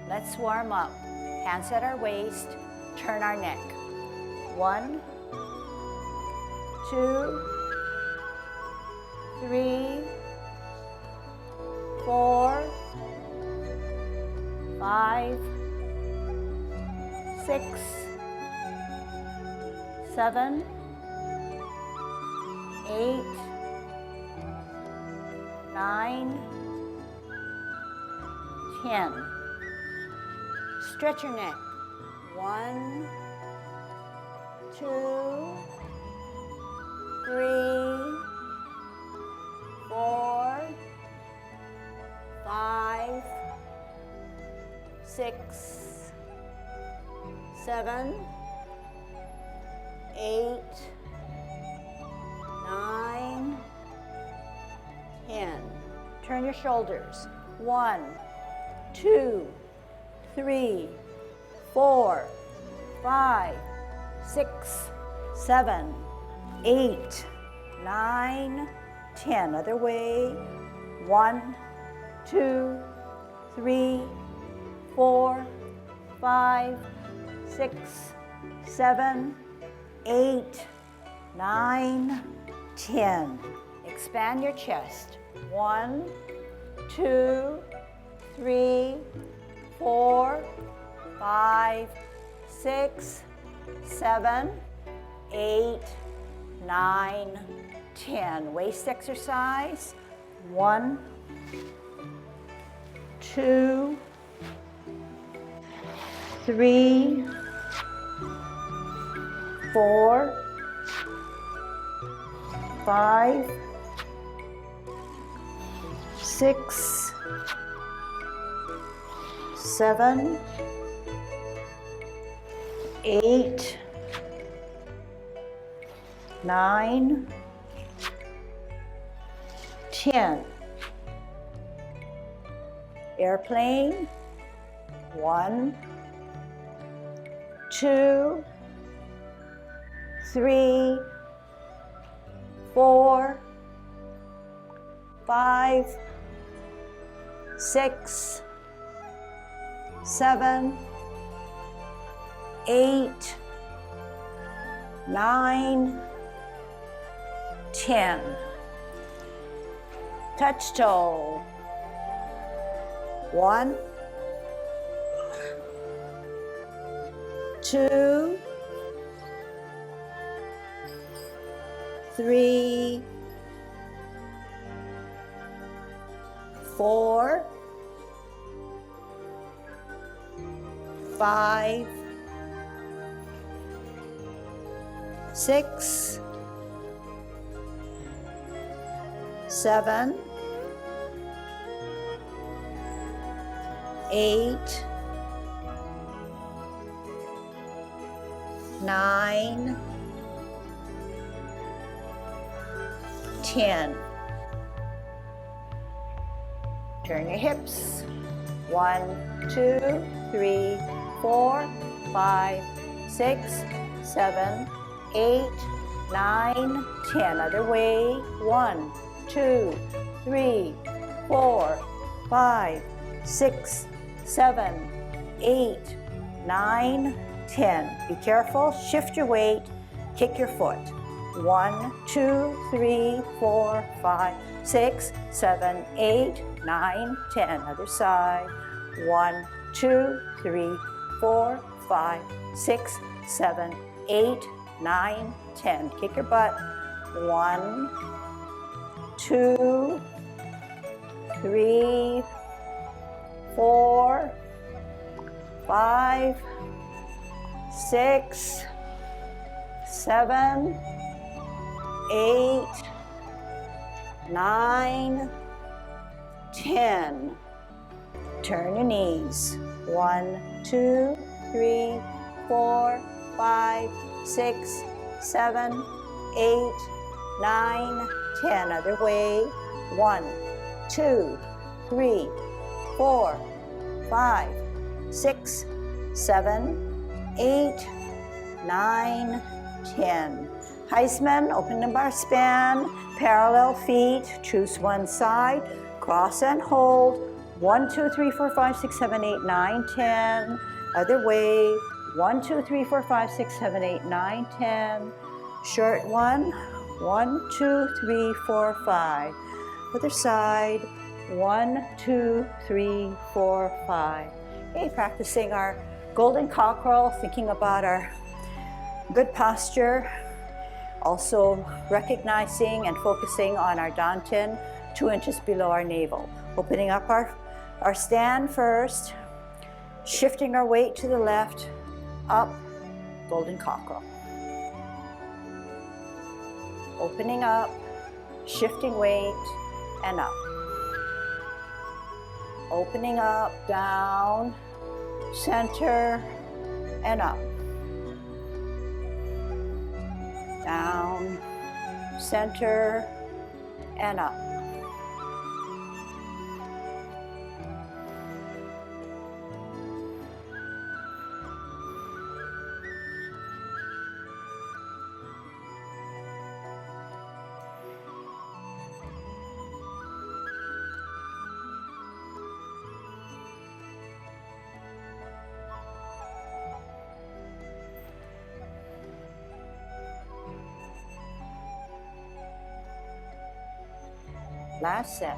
Let's warm up. Hands at our waist, turn our neck. 1, 2, 3, 4, 5, 6, 7, 8, 9, 10. Stretch your neck. 1, 2, 3, 4, 5, 6, 7, 8, 9, 10. Turn your shoulders. 1, 2, 3, 4, 5, 6, 7, 8, 9, 10. Other way. 1, 2, 3, 4, 5, 6, 7, 8, 9, 10. Expand your chest. 1, 2, 3, 4, 5, 6, 7, 8, 9, 10. Waist exercise. 1, 2, 3, 4, 5, 6, 7, 8, 9, 10. Airplane. 1, 2, 3, 4, 5, 6, 7, 8, 9, 10. Touch toe. 1, 2, 3, 4, 5, 6, 7, 8, 9, 10. Turn your hips. 1, 2, 3, 4, 5, 6, 7, 8, 9, 10. Other way. 1, 2, 3, 4, 5, 6, 7, 8, 9, 10. Be careful. Shift your weight. Kick your foot. 1, 2, 3, 4, 5, 6, 7, 8, 9, 10. Other side. 1, 2, 3, 4, 5, 6, 7, 8, 9, 10. Kick your butt. 1, 2, 3, 4, 5, 6, 7, 8, 9, 10. Turn your knees. 1, 2, 3, 4, 5, 6, 7, 8, 9, 10. Other way. 1, 2, 3, 4, 5, 6, 7, 8, 9, 10. Heisman, open the bar span, parallel feet, choose one side, cross and hold. 1, 2, 3, 4, 5, 6, 7, 8, 9, 10. Other way. 1, 2, 3, 4, 5, 6, 7, 8, 9, 10. Short one. 1, 2, 3, 4, 5. Other side. 1, 2, 3, 4, 5. Okay, practicing our golden cockerel, thinking about our good posture. Also recognizing and focusing on our dantian 2 inches below our navel. Opening up our stand first, shifting our weight to the left, up, golden cockerel. Opening up, shifting weight, and up. Opening up, down, center, and up. Down, center, and up. Last set.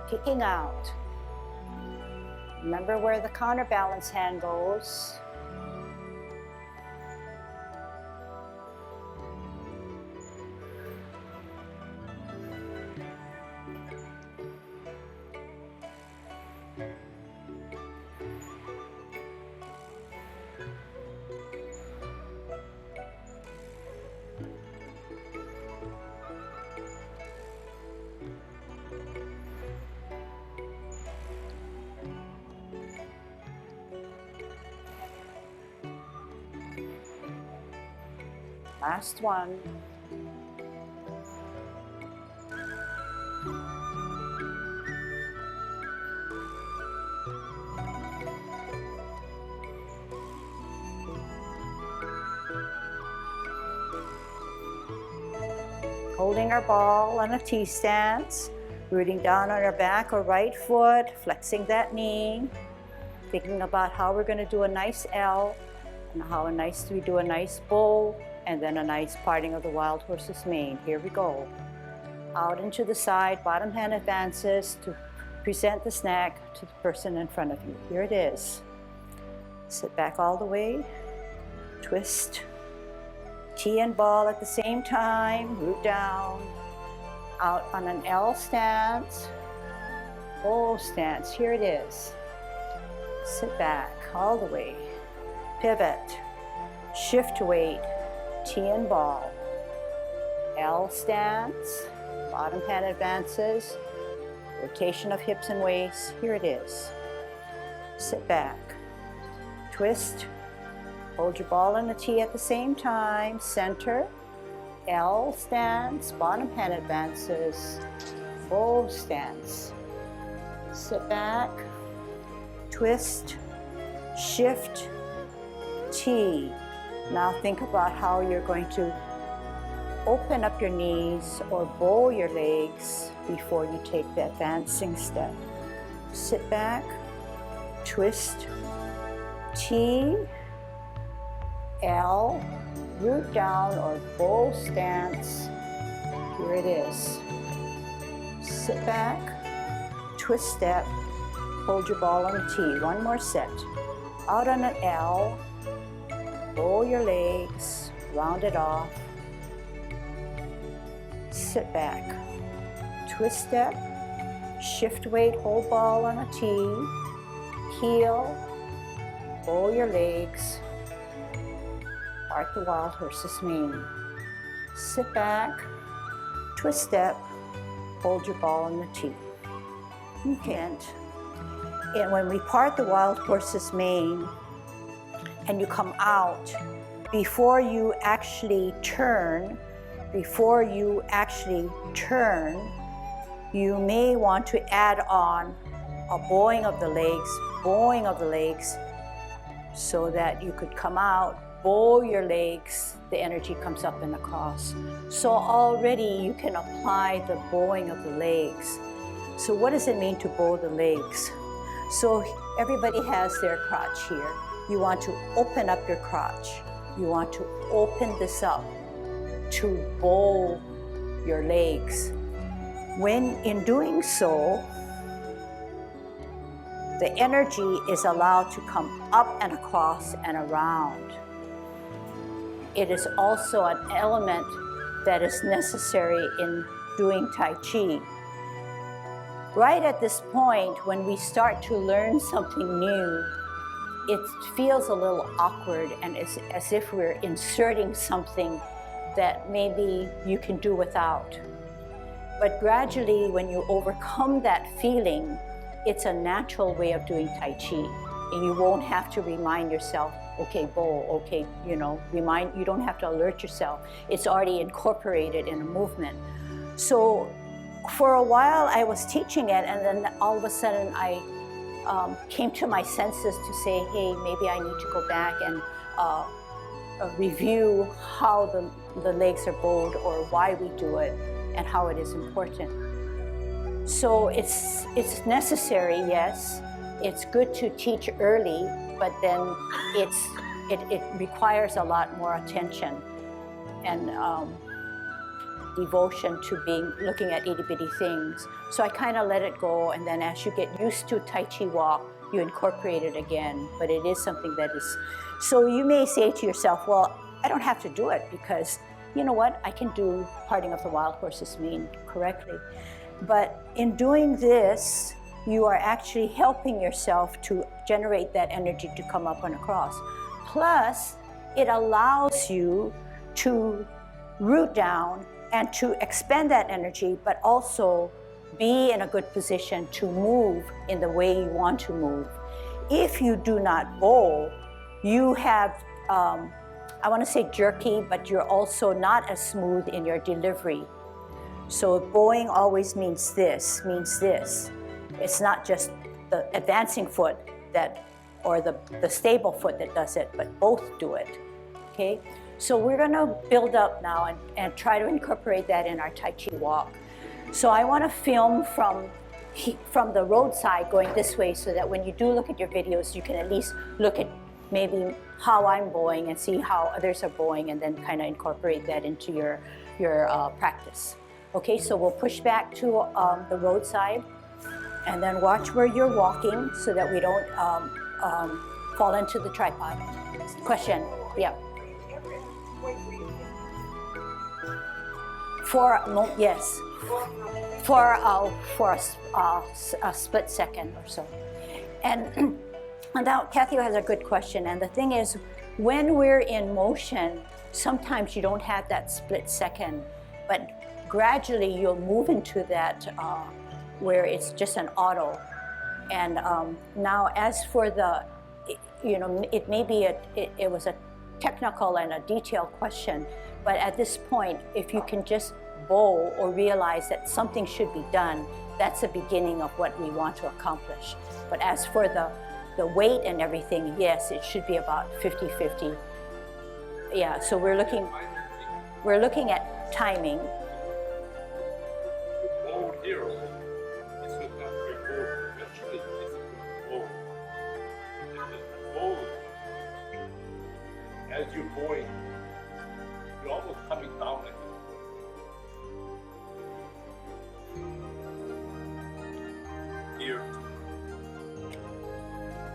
Kicking out. Remember where the counterbalance hand goes. Last one. Holding our ball on a T stance, rooting down on our back or right foot, flexing that knee, thinking about how we're going to do a nice L and how we do a nice bow, and then a nice parting of the wild horse's mane. Here we go. Out and to the side, bottom hand advances to present the snack to the person in front of you. Here it is. Sit back all the way, twist, T and ball at the same time, root down, out on an L stance, O stance. Here it is. Sit back all the way, pivot, shift weight, T and ball, L stance, bottom hand advances, rotation of hips and waist. Here it is. Sit back, twist, hold your ball and the T at the same time, center, L stance, bottom hand advances, bow stance. Sit back, twist, shift, T. Now think about how you're going to open up your knees or bow your legs before you take the advancing step. Sit back, twist, T, L, root down or bow stance. Here it is. Sit back, twist step, hold your ball on the T. One more set. Out on an L, bow your legs, round it off. Sit back, twist step, shift weight, hold ball on a T, heel, bow your legs, part the wild horse's mane. Sit back, twist step, hold your ball on the T. Okay. And when we part the wild horse's mane and you come out, before you actually turn, you may want to add on a bowing of the legs so that you could come out, bow your legs, the energy comes up and across. So already you can apply the bowing of the legs. So what does it mean to bow the legs? So everybody has their crotch here. You want to open up your crotch. You want to open this up to bow your legs. When in doing so, the energy is allowed to come up and across and around. It is also an element that is necessary in doing Tai Chi. Right at this point, when we start to learn something new, it feels a little awkward and it's as if we're inserting something that maybe you can do without. But gradually, when you overcome that feeling, it's a natural way of doing Tai Chi. And you won't have to remind yourself, okay, bow, okay, you don't have to alert yourself. It's already incorporated in a movement. So for a while I was teaching it, and then all of a sudden I came to my senses to say, hey, maybe I need to go back and review how the legs are bowed or why we do it and how it is important. So it's necessary, yes. It's good to teach early, but then it requires a lot more attention and devotion to looking at itty-bitty things. So I kind of let it go, and then as you get used to Tai Chi walk, you incorporate it again, but it is something that is... So you may say to yourself, well, I don't have to do it because, you know what, I can do Parting of the Wild Horse's Mane correctly. But in doing this, you are actually helping yourself to generate that energy to come up and across. Plus, it allows you to root down and to expend that energy, but also be in a good position to move in the way you want to move. If you do not bow, you have, I want to say jerky, but you're also not as smooth in your delivery. So bowing always means this. It's not just the advancing foot or the stable foot that does it, but both do it, okay? So we're gonna build up now and try to incorporate that in our Tai Chi walk. So I wanna film from the roadside going this way so that when you do look at your videos, you can at least look at maybe how I'm bowing and see how others are bowing, and then kind of incorporate that into your practice. Okay, so we'll push back to the roadside and then watch where you're walking so that we don't fall into the tripod. Question, yeah. Yes, for a split second or so. And now Kathy has a good question, and the thing is, when we're in motion, sometimes you don't have that split second, but gradually you'll move into that where it's just an auto. And now as for the, it may be, it was a technical and a detailed question, but at this point, if you can just bow or realize that something should be done, that's the beginning of what we want to accomplish. But as for the weight and everything, yes, it should be about 50-50. Yeah, so we're looking at timing. As you're going, you're almost coming down like this. Here,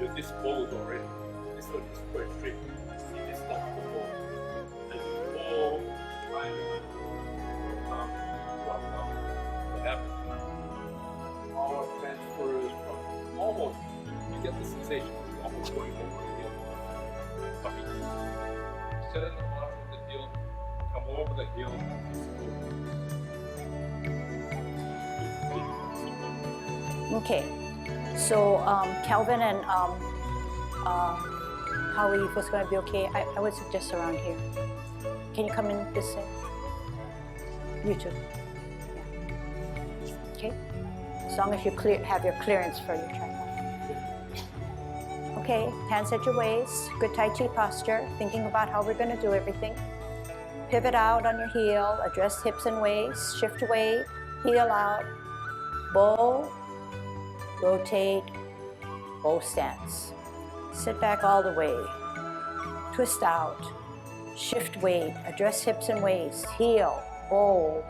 you're disposed already. This one is quite straight. See this stuff before. As you fall, try to drop down. What happens? Power transfers from almost, you get the sensation of you're almost going over the hill. Coming. Set at the bottom of the hill, come over the hill, Okay, so Calvin and Howie was going to be okay. I would suggest around here. Can you come in this side? You too. Yeah. Okay, as long as you have your clearance for your tripod. Okay, hands at your waist, good Tai Chi posture, thinking about how we're gonna do everything. Pivot out on your heel, address hips and waist, shift weight, heel out, bow, rotate, bow stance. Sit back all the way, twist out, shift weight, address hips and waist, heel, bow,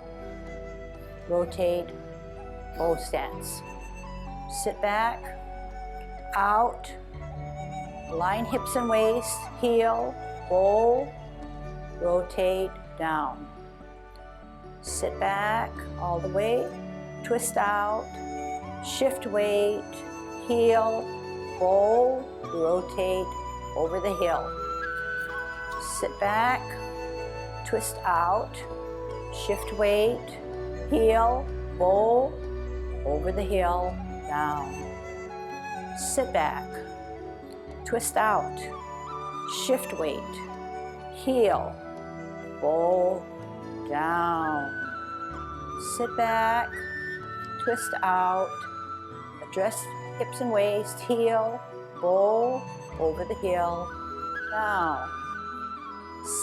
rotate, bow stance. Sit back, out, align hips and waist, heel, bow, rotate, down. Sit back all the way, twist out, shift weight, heel, bow, rotate, over the hill. Sit back, twist out, shift weight, heel, bow, over the hill, down. Sit back, twist out, shift weight, heel, bow, down. Sit back, twist out, address hips and waist, heel, bow, over the heel, down.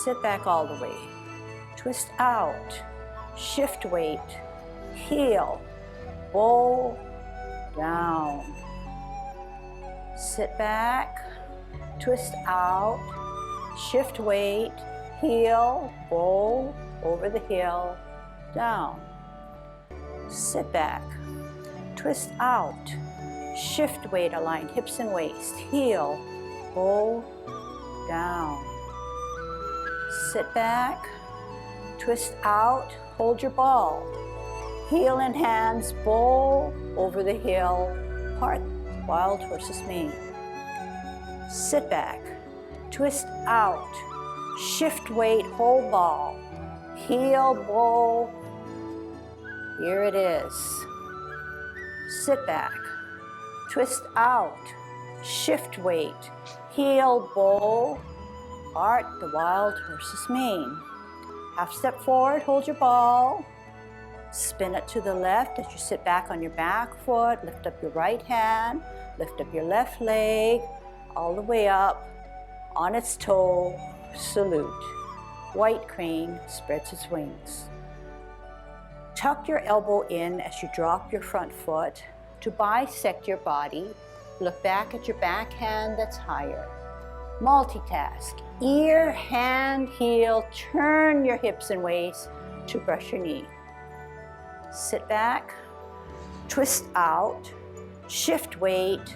Sit back all the way, twist out, shift weight, heel, bow, down. Sit back, twist out, shift weight, heel, bow, over the heel, down. Sit back, twist out, shift weight, align hips and waist, heel, bow, down. Sit back, twist out, hold your ball, heel and hands, bow, over the heel, part wild horse's mane. Sit back, twist out, shift weight, whole ball, heel, bow, here it is. Sit back, twist out, shift weight, heel, bow, part the wild horse's mane. Half step forward, hold your ball, spin it to the left as you sit back on your back foot, lift up your right hand, lift up your left leg, all the way up, on its toe, salute. White crane spreads its wings. Tuck your elbow in as you drop your front foot to bisect your body. Look back at your back hand that's higher. Multitask, ear, hand, heel, turn your hips and waist to brush your knee. Sit back, twist out, shift weight,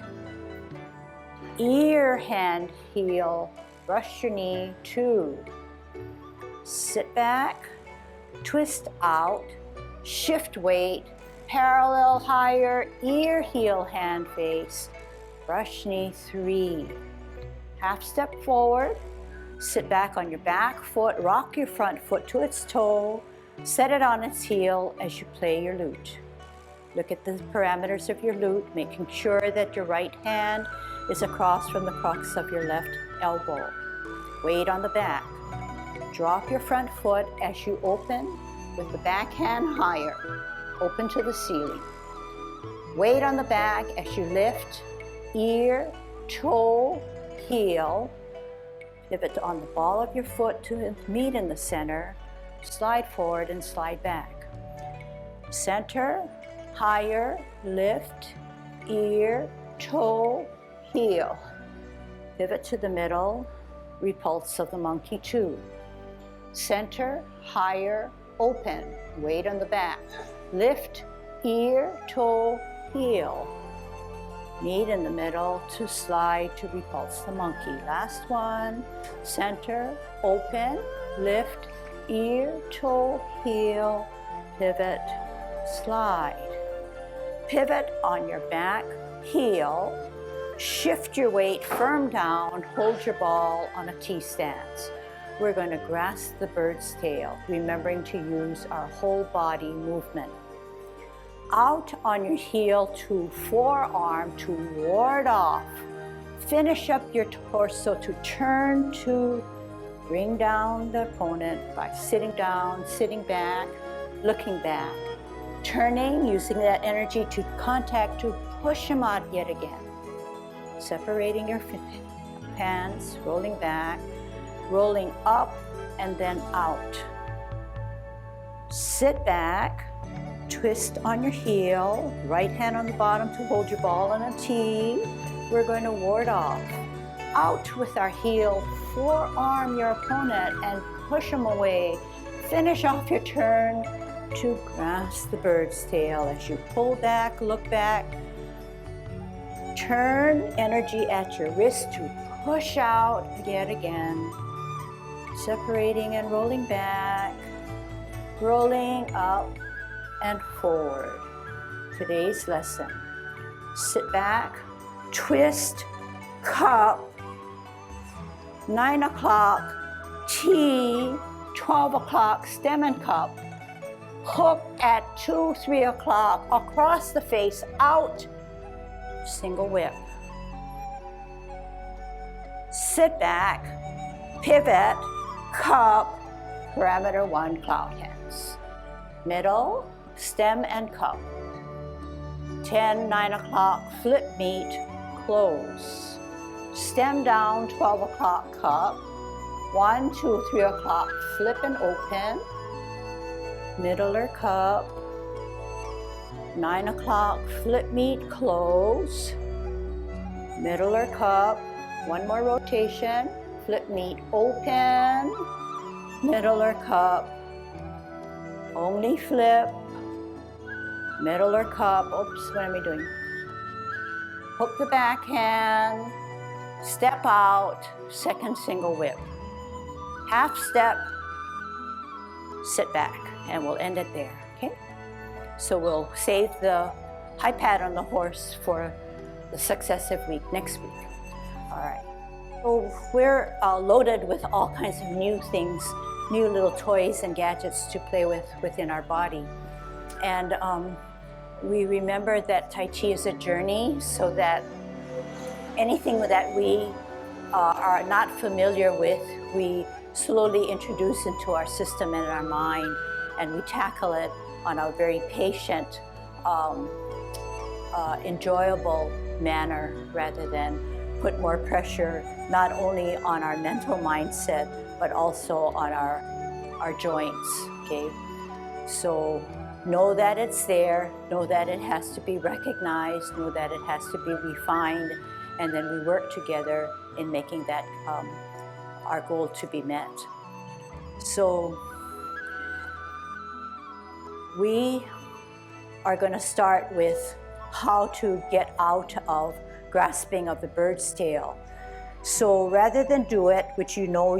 ear, hand, heel, brush your knee, 2. Sit back, twist out, shift weight, parallel higher, ear, heel, hand, face, brush knee, 3. Half step forward, sit back on your back foot, rock your front foot to its toe, set it on its heel as you play your lute. Look at the parameters of your lute, making sure that your right hand is across from the crux of your left elbow. Weight on the back. Drop your front foot as you open with the back hand higher, open to the ceiling. Weight on the back as you lift, ear, toe, heel, pivot on the ball of your foot to meet in the center, slide forward and slide back. Center, higher, lift, ear, toe, heel. Pivot to the middle, repulse of the monkey 2. Center, higher, open, weight on the back. Lift, ear, toe, heel. Meet in the middle to slide to repulse the monkey. Last one, center, open, lift, ear, toe, heel, pivot, slide. Pivot on your back, heel, shift your weight, firm down, hold your ball on a T stance. We're going to grasp the bird's tail, remembering to use our whole body movement. Out on your heel to forearm to ward off. Finish up your torso to turn to bring down the opponent by sitting down, sitting back, looking back. Turning, using that energy to contact to push him out yet again. separating your hands, rolling back, rolling up and then out. Sit back, twist on your heel, right hand on the bottom to hold your ball in a T. We're going to ward off. Out with our heel, forearm your opponent and push them away. Finish off your turn to grasp the bird's tail. As you pull back, look back, turn energy at your wrist to push out yet again. Separating and rolling back, rolling up and forward. Today's lesson. Sit back, twist, cup, 9 o'clock, T, 12 o'clock, stem and cup. Hook at 2, 3 o'clock, across the face, out, single whip. Sit back, pivot, cup, parameter 1, cloud hands. Middle, stem and cup. 10, 9 o'clock, flip meet, close. Stem down, 12 o'clock, cup. 1, 2, 3 o'clock, flip and open. Middler cup. 9 o'clock, flip meet, close. Middler cup. One more rotation, flip meet, open. Middler cup. Only flip. Middler cup. Oops, what am I doing? Hook the backhand. Step out, second single whip. Half step, sit back, and we'll end it there, okay? So we'll save the high pad on the horse for the successive week, next week. All right. So we're loaded with all kinds of new things, new little toys and gadgets to play with within our body. And we remember that Tai Chi is a journey, so that anything that we are not familiar with, we slowly introduce into our system and our mind, and we tackle it on a very patient, enjoyable manner, rather than put more pressure not only on our mental mindset, but also on our joints, okay? So know that it's there, know that it has to be recognized, know that it has to be refined, and then we work together in making that our goal to be met. So we are going to start with how to get out of grasping of the bird's tail. So rather than do it, which you know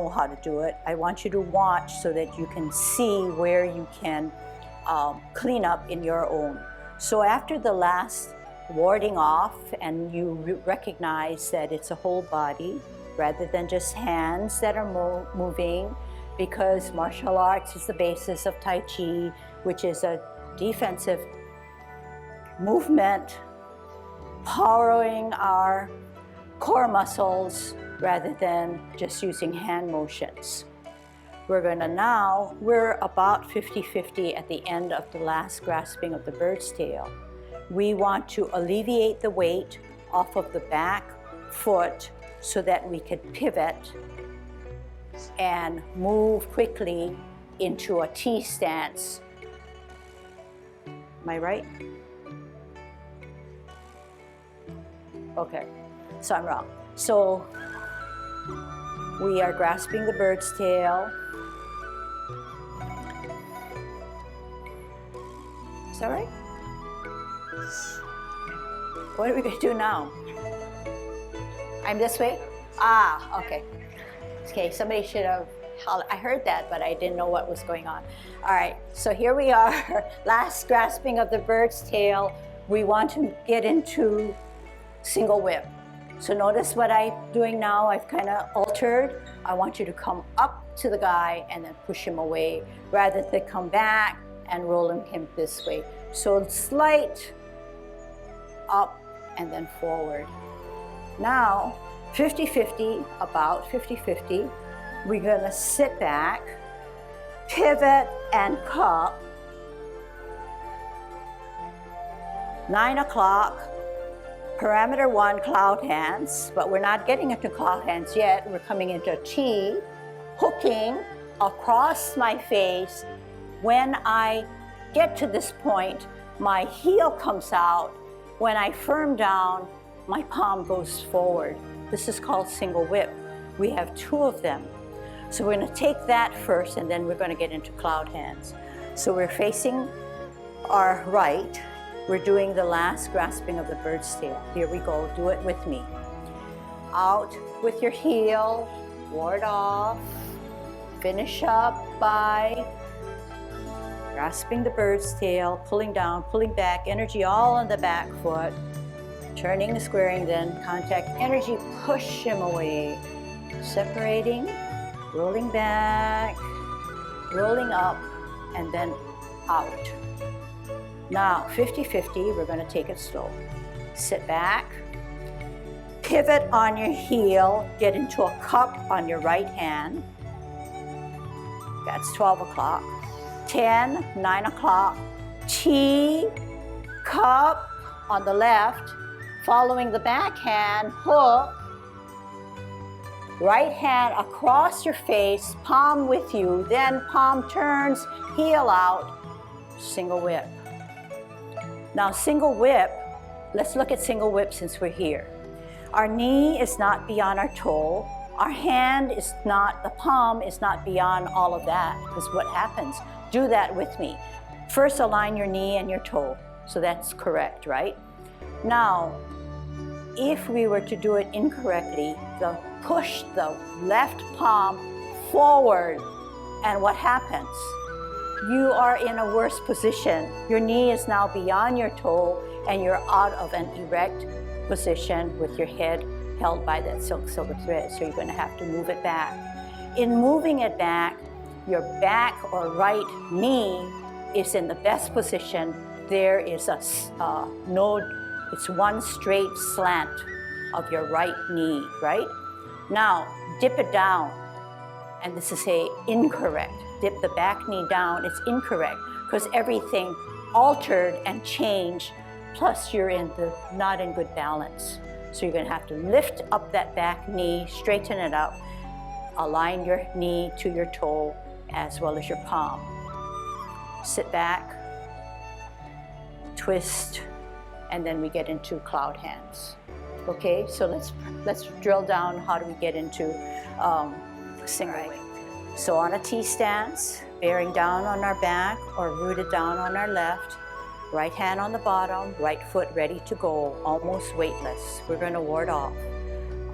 how to do it, I want you to watch so that you can see where you can clean up in your own. So after the last warding off, and you recognize that it's a whole body rather than just hands that are moving, because martial arts is the basis of Tai Chi, which is a defensive movement, powering our core muscles rather than just using hand motions. We're about 50-50 at the end of the last grasping of the bird's tail. We want to alleviate the weight off of the back foot so that we could pivot and move quickly into a T stance. Am I right? Okay, so I'm wrong. So we are grasping the bird's tail. Is that right? What are we going to do now? I'm this way? Ah, okay. Okay, somebody should have, I heard that, but I didn't know what was going on. All right, so here we are, last grasping of the bird's tail. We want to get into single whip. So notice what I'm doing now. I've kind of altered. I want you to come up to the guy and then push him away, rather than come back and roll him this way. So slight up and then forward. Now, 50-50, about 50-50, we're gonna sit back, pivot and cup. 9 o'clock, Parameter 1, cloud hands, but we're not getting into cloud hands yet. We're coming into a T, hooking across my face. When I get to this point, my heel comes out. When I firm down, my palm goes forward. This is called single whip. We have 2 of them. So we're gonna take that first, and then we're gonna get into cloud hands. So we're facing our right. We're doing the last grasping of the bird's tail. Here we go, do it with me. Out with your heel, ward off. Finish up by grasping the bird's tail, pulling down, pulling back, energy all on the back foot. Turning, squaring, then contact energy, push him away. Separating, rolling back, rolling up, and then out. Now, 50-50, we're gonna take it slow. Sit back, pivot on your heel, get into a cup on your right hand. That's 12 o'clock. 10, 9 o'clock. T, cup on the left, following the backhand, hook. Right hand across your face, palm with you, then palm turns, heel out, single whip. Now single whip, let's look at single whip since we're here. Our knee is not beyond our toe. Our hand is not, the palm is not beyond all of that, because what happens? Do that with me. First align your knee and your toe, so that's correct, right? Now, if we were to do it incorrectly, push the left palm forward, and what happens? You are in a worse position. Your knee is now beyond your toe, and you're out of an erect position with your head held by that silver thread. So you're going to have to move it back. In moving it back, your back or right knee is in the best position. There is a node, it's one straight slant of your right knee, right? Now, dip it down, and this is incorrect. Dip the back knee down, it's incorrect, because everything altered and changed, plus you're not in good balance. So you're gonna have to lift up that back knee, straighten it up, align your knee to your toe, as well as your palm. Sit back, twist, and then we get into cloud hands. Okay, so let's drill down how do we get into single whip. So on a T stance, bearing down on our back or rooted down on our left, right hand on the bottom, right foot ready to go, almost weightless. We're going to ward off.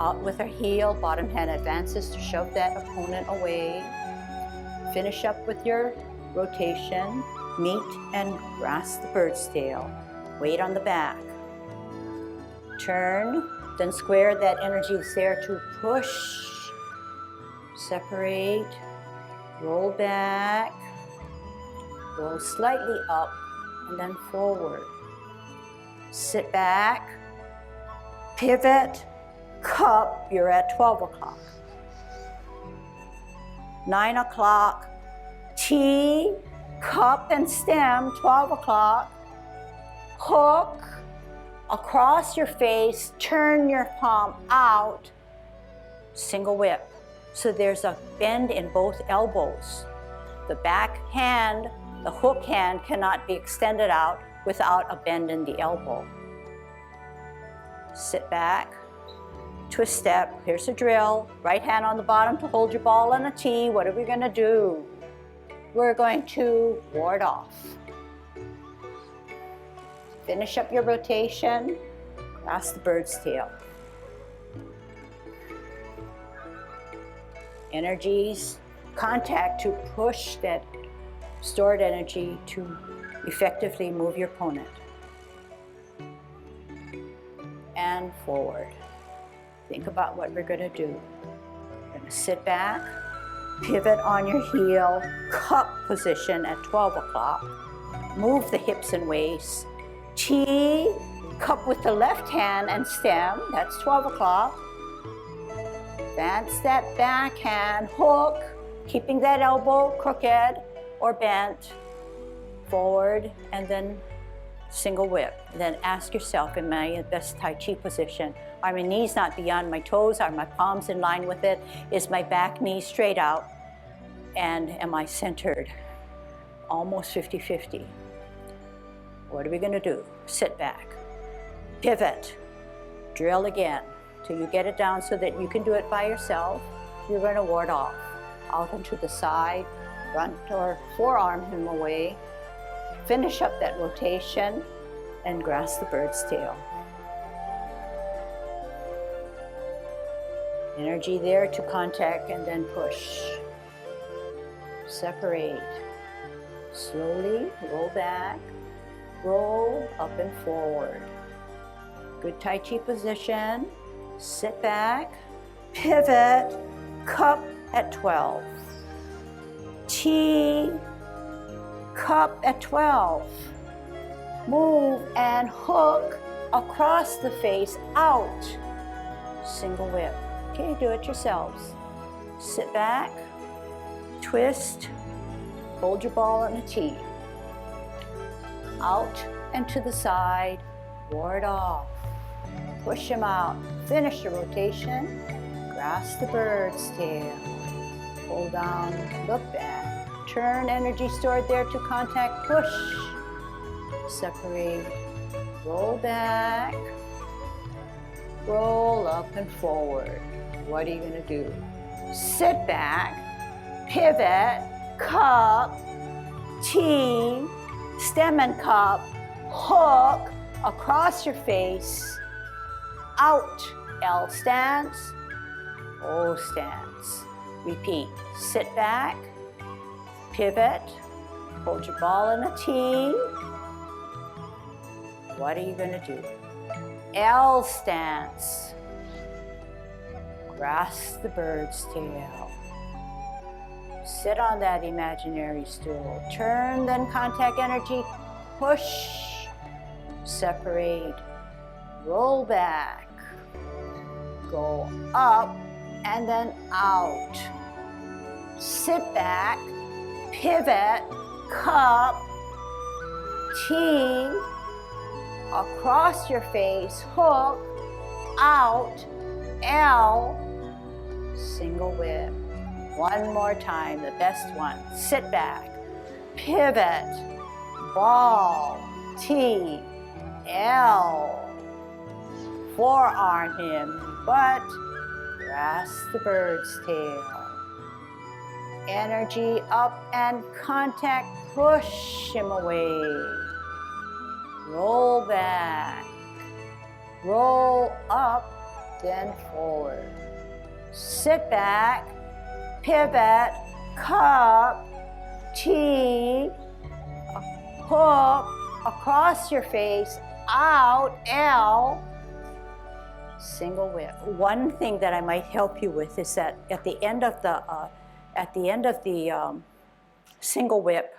Out with our heel, bottom hand advances to shove that opponent away. Finish up with your rotation, meet and grasp the bird's tail. Weight on the back. Turn, then square. That energy is there to push, separate, roll back, roll slightly up, and then forward. Sit back, pivot, cup, you're at 12 o'clock. 9 o'clock, T, cup and stem, 12 o'clock. Hook across your face, turn your palm out, single whip. So there's a bend in both elbows. The back hand, the hook hand cannot be extended out without a bend in the elbow. Sit back, twist step, here's a drill. Right hand on the bottom to hold your ball on a T. What are we gonna do? We're going to ward off. Finish up your rotation, grasp the bird's tail. Energies, contact to push that stored energy to effectively move your opponent. And forward. Think about what we're gonna do. We're gonna sit back, pivot on your heel, cup position at 12 o'clock. Move the hips and waist. T, cup with the left hand and stem, that's 12 o'clock. Advance that backhand, hook, keeping that elbow crooked or bent, forward, and then single whip. And then ask yourself, am I in the best Tai Chi position? Are my knees not beyond my toes? Are my palms in line with it? Is my back knee straight out? And am I centered? Almost 50-50. What are we gonna do? Sit back, pivot, drill again till you get it down so that you can do it by yourself. You're gonna ward off, out onto the side, front or forearm him away. Finish up that rotation and grasp the bird's tail. Energy there to contact and then push. Separate. Slowly roll back, roll up and forward. Good Tai Chi position. Sit back, pivot, cup at 12. T, cup at 12. Move and hook across the face, out. Single whip. Okay, do it yourselves. Sit back, twist, hold your ball in a T. Out and to the side, ward off. Push him out. Finish the rotation. Grasp the bird's tail. Hold down, look back. Turn energy stored there to contact, push. Separate, roll back. Roll up and forward. What are you gonna do? Sit back, pivot, cup, T, stem and cup, hook across your face, out, L stance, O stance. Repeat, sit back, pivot, hold your ball in a T. What are you gonna do? L stance. Grasp the bird's tail. Sit on that imaginary stool. Turn, then contact energy. Push. Separate. Roll back. Go up and then out. Sit back. Pivot. Cup. T. Across your face. Hook. Out. L. Single whip. One more time, the best one. Sit back, pivot, ball, T, L. Forearm him, butt, grasp the bird's tail. Energy up and contact, push him away. Roll back, roll up, then forward. Sit back, pivot, cup, T, hook across your face, out, L, single whip. One thing that I might help you with is that at the end of the single whip,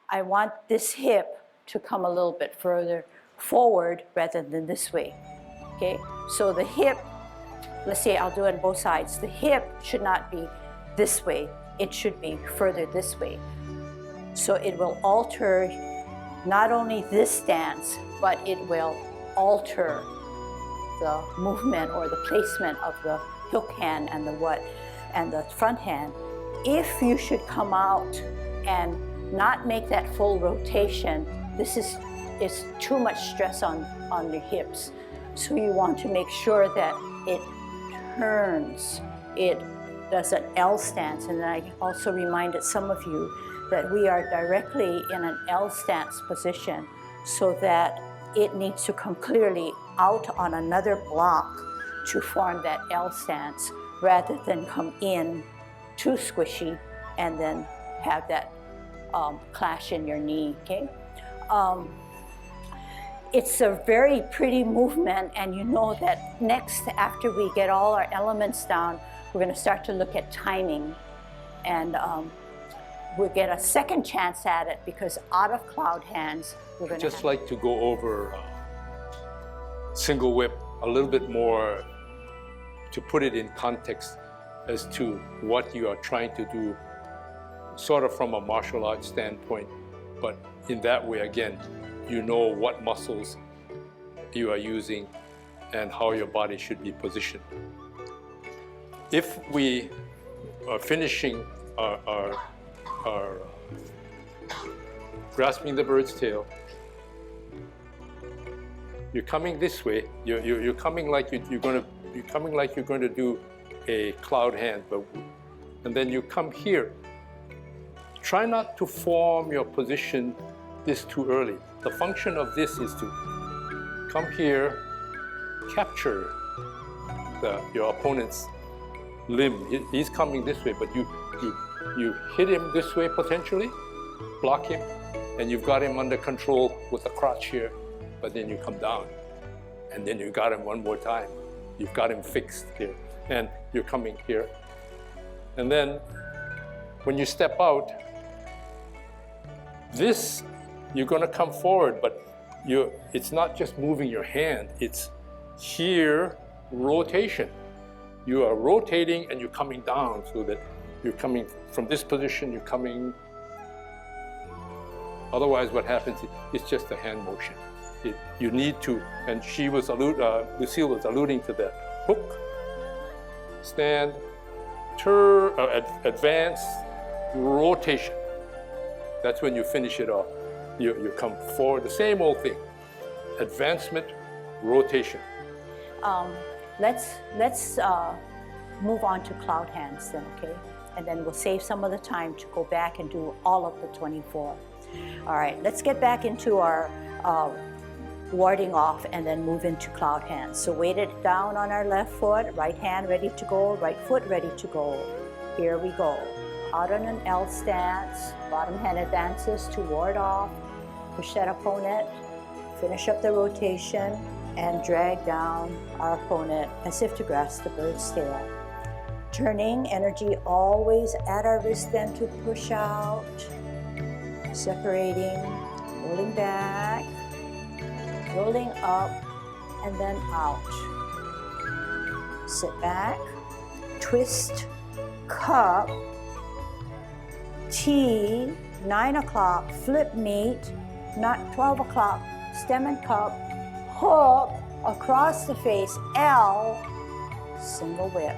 I want this hip to come a little bit further forward rather than this way. Okay, so the hip, let's say I'll do it on both sides. The hip should not be this way. It should be further this way. So it will alter not only this stance, but it will alter the movement or the placement of the hook hand and the front hand. If you should come out and not make that full rotation, this is too much stress on your hips. So you want to make sure that it turns, it does an L stance. And I also reminded some of you that we are directly in an L stance position so that it needs to come clearly out on another block to form that L stance rather than come in too squishy and then have that clash in your knee, okay? It's a very pretty movement, and you know that next, after we get all our elements down, we're going to start to look at timing, and we'll get a second chance at it because out of cloud hands, we're going to just like to go over single whip a little bit more to put it in context as to what you are trying to do, sort of from a martial arts standpoint, but in that way, again, you know what muscles you are using and how your body should be positioned. If we are finishing our grasping the bird's tail, you're coming this way. You're coming like you're coming like you're going to do a cloud hand, and then you come here. Try not to form your position this too early. The function of this is to come here, capture your opponent's limb. He's coming this way, but you hit him this way potentially, block him, and you've got him under control with the crotch here, but then you come down, and then you got him one more time. You've got him fixed here, and you're coming here. And then when you step out, this, you're going to come forward, but it's not just moving your hand, it's here, rotation. You are rotating and you're coming down, so that you're coming from this position, you're coming. Otherwise, what happens is it's just a hand motion. You need to, and Lucille was alluding to that. Hook, stand, turn, advance, rotation. That's when you finish it off. You come forward, the same old thing. Advancement, rotation. Let's move on to cloud hands then, okay? And then we'll save some of the time to go back and do all of the 24. All right, let's get back into our warding off and then move into cloud hands. So weighted down on our left foot, right hand ready to go, right foot ready to go. Here we go. Out on an L stance, bottom hand advances to ward off, push that opponent, finish up the rotation, and drag down our opponent as if to grasp the bird's tail. Turning energy always at our wrist then to push out, separating, rolling back, rolling up, and then out. Sit back, twist, cup, T, 9 o'clock, flip meet, not 12 o'clock, stem and cup, hook, across the face, L, single whip.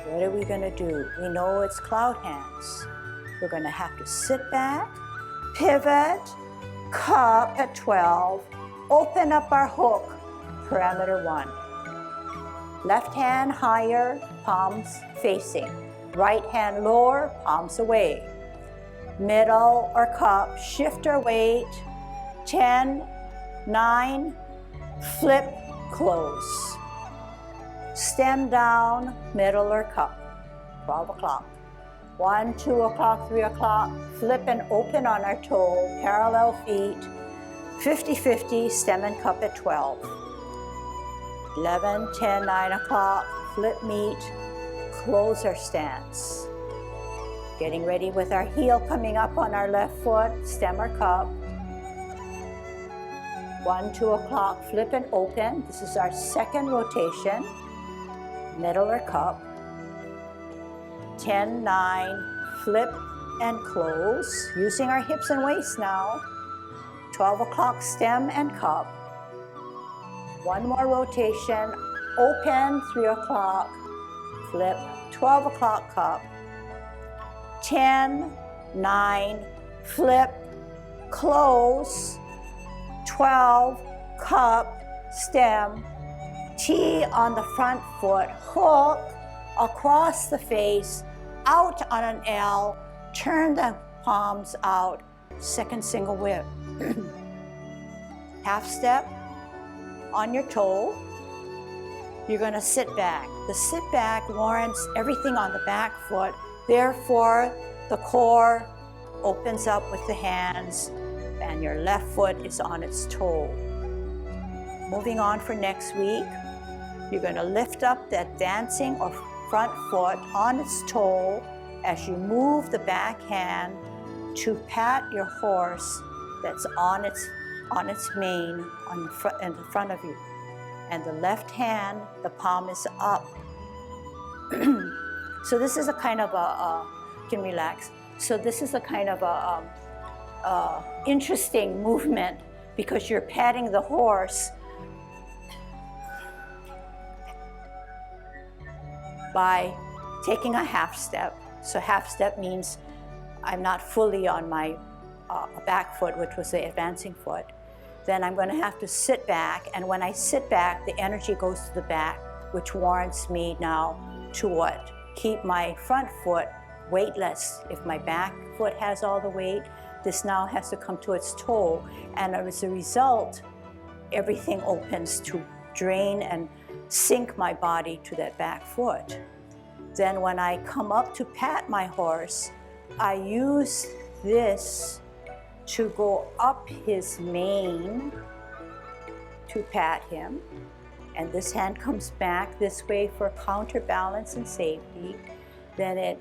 What are we gonna do? We know it's cloud hands. We're gonna have to sit back, pivot, cup at 12, open up our hook, parameter 1. Left hand higher, palms facing. Right hand lower, palms away. Middle or cup, shift our weight, 10, 9, flip, close. Stem down, middle or cup, 12 o'clock. 1, 2 o'clock, 3 o'clock, flip and open on our toe, parallel feet, 50-50, stem and cup at 12. 11, 10, 9 o'clock, flip meet, close our stance. Getting ready with our heel coming up on our left foot, stem or cup. 1, 2 o'clock, flip and open. This is our second rotation, middle or cup. 10, 9, flip and close, using our hips and waist now. 12 o'clock, stem and cup. One more rotation, open, 3 o'clock, flip, 12 o'clock cup. 10, 9, flip, close, 12, cup, stem, T on the front foot, hook, across the face, out on an L, turn the palms out, second single whip. Half step on your toe. You're gonna sit back. The sit back warrants everything on the back foot. Therefore, the core opens up with the hands and your left foot is on its toe. Moving on for next week, you're gonna lift up that dancing or front foot on its toe as you move the back hand to pat your horse that's on its mane in the front of you. And the left hand, the palm is up. So this is a kind of you can relax. So this is a kind of interesting movement because you're patting the horse by taking a half step. So half step means I'm not fully on my back foot, which was the advancing foot. Then I'm going to have to sit back, and when I sit back, the energy goes to the back, which warrants me now to what? Keep my front foot weightless. If my back foot has all the weight, this now has to come to its toe, and as a result, everything opens to drain and sink my body to that back foot. Then when I come up to pat my horse, I use this to go up his mane to pat him. And this hand comes back this way for counterbalance and safety. Then it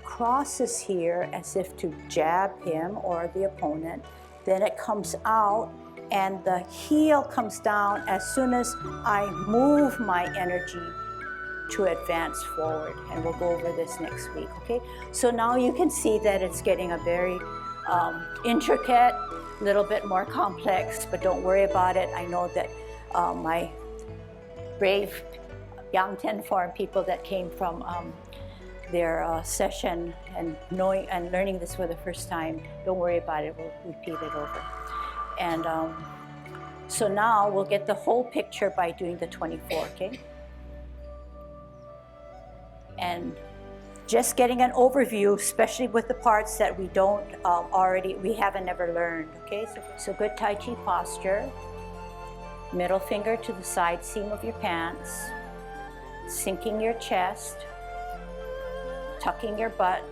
crosses here as if to jab him or the opponent. Then it comes out and the heel comes down as soon as I move my energy to advance forward. And we'll go over this next week, okay? So now you can see that it's getting a very intricate, little bit more complex, but don't worry about it. I know that my brave young 10 Forum people that came from their session and knowing and learning this for the first time, don't worry about it, we'll repeat it over. And so now we'll get the whole picture by doing the 24, okay? And just getting an overview, especially with the parts that we don't we haven't ever learned, okay? So good Tai Chi posture, middle finger to the side seam of your pants, sinking your chest, tucking your butt,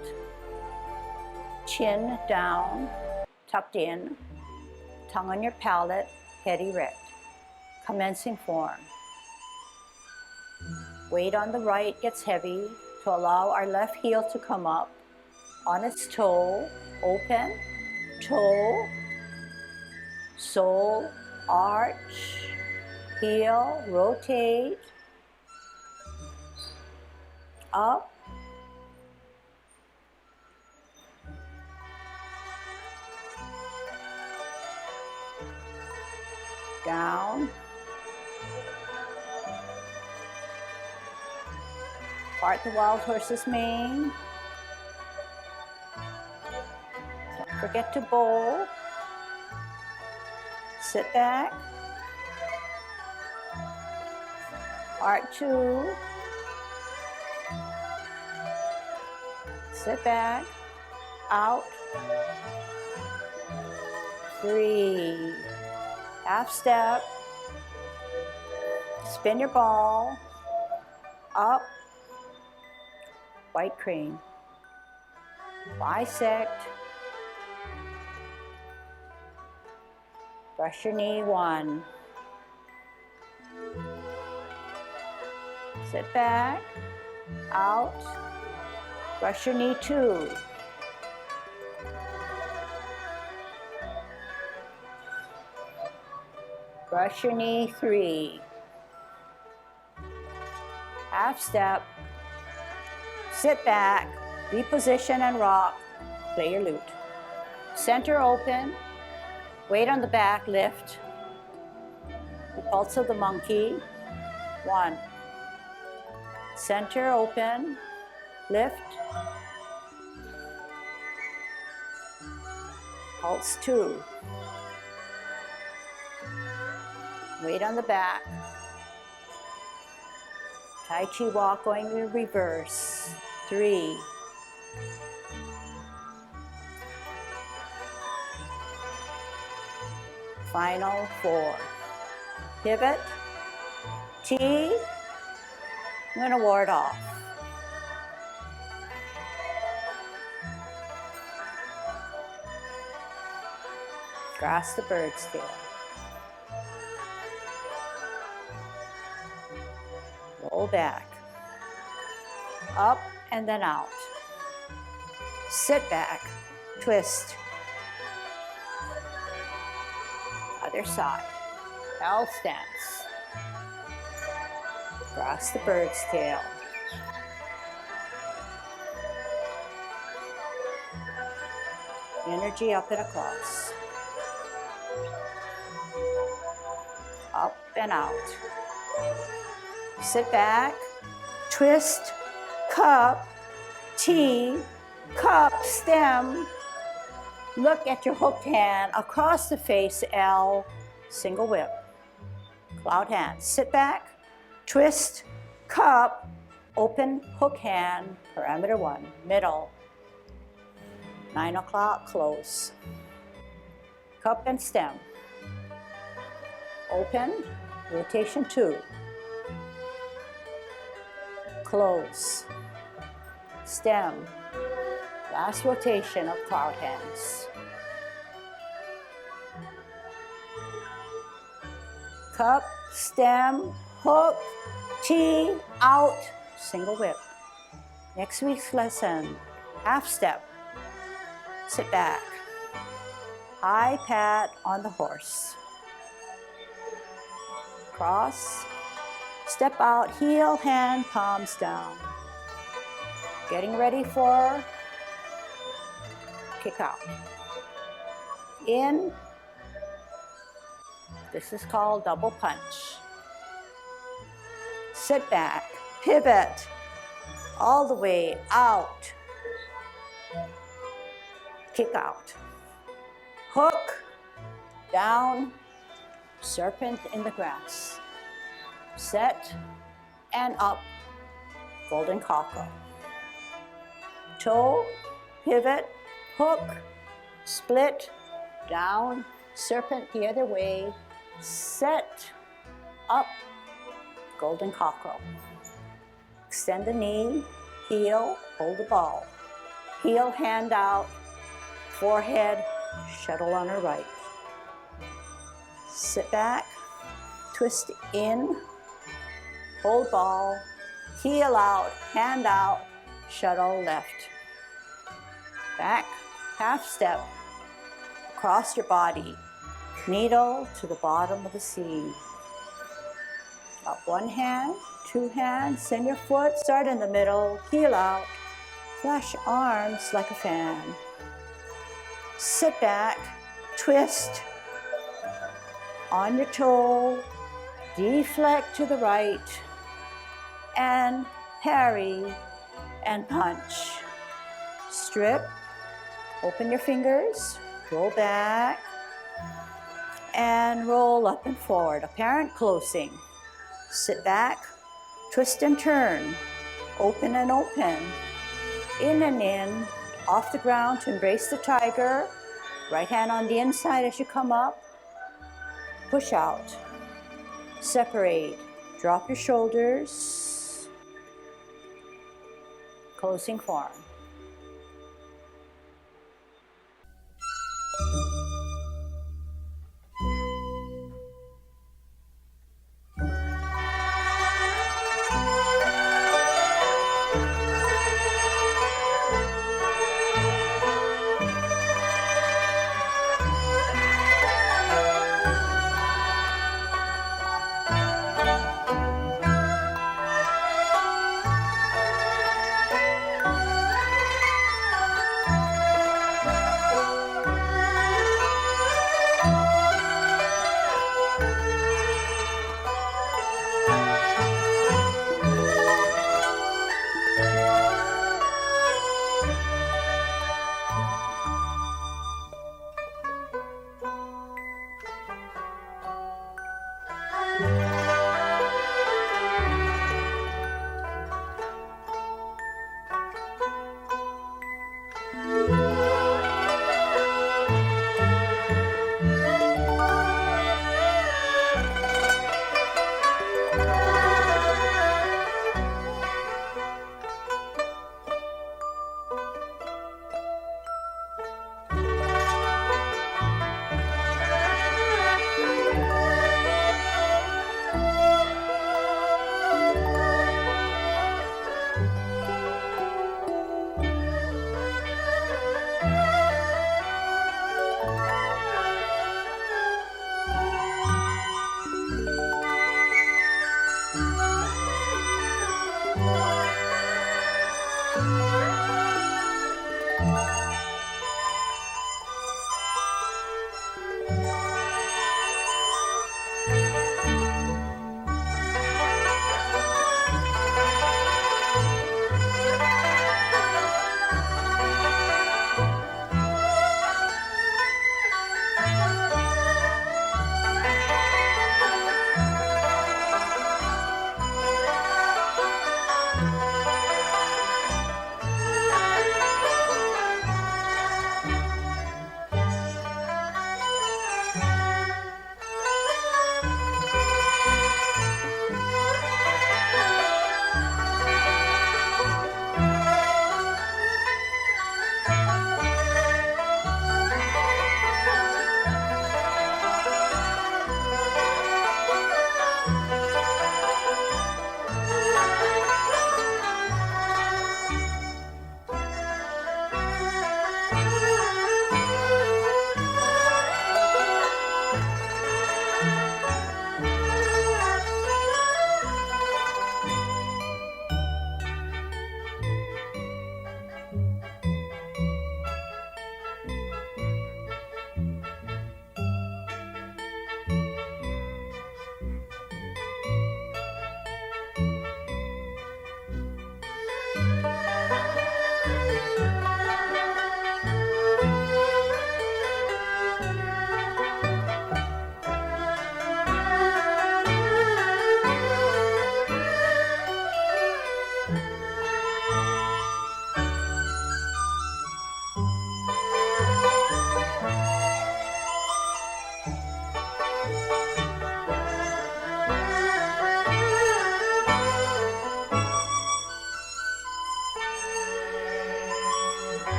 chin down, tucked in, tongue on your palate, head erect. Commencing form. Weight on the right gets heavy to allow our left heel to come up on its toe, open, toe, sole, arch, heel, rotate, up, down, part the wild horse's mane. Don't forget to bowl. Sit back. Part 2. Sit back. Out. 3. Half step. Spin your ball. Up. White crane. Bisect. Brush your knee. 1. Sit back. Out. Brush your knee. 2. Brush your knee. 3. Half step. Sit back, reposition and rock, play your lute. Center open, weight on the back, lift. The pulse of the monkey, 1. Center open, lift. Pulse 2. Weight on the back. Tai Chi walk going in reverse. 3. Final 4. Pivot. T. I'm going to ward off. Grasp the bird's tail. Roll back. Up and then out. Sit back. Twist. Other side. L stance. Grasp the bird's tail. Energy up and across. Up and out. Sit back, twist, cup, T, cup, stem. Look at your hooked hand across the face, L, single whip. Cloud hand. Sit back, twist, cup, open, hook hand, parameter 1, middle. 9 o'clock, close. Cup and stem. Open, rotation 2. Close. Stem. Last rotation of cloud hands. Cup, stem, hook, T, out, single whip. Next week's lesson, half step. Sit back. High pat on the horse. Cross. Step out, heel, hand, palms down. Getting ready for kick out. In. This is called double punch. Sit back, pivot, all the way out. Kick out. Hook, down, serpent in the grass. Set and up, golden cockle. Toe, pivot, hook, split, down, serpent the other way, set, up, golden cockerel. Extend the knee, heel, hold the ball. Heel, hand out, forehead, shuttle on her right. Sit back, twist in, hold ball, heel out, hand out, shuttle left. Back, half step, across your body, needle to the bottom of the seat. Up one hand, two hands, send your foot, start in the middle, heel out, flash arms like a fan. Sit back, twist, on your toe, deflect to the right, and parry and punch. Strip, open your fingers, roll back, and roll up and forward, apparent closing. Sit back, twist and turn, open and open, in and in, off the ground to embrace the tiger, right hand on the inside as you come up, push out, separate, drop your shoulders, closing form.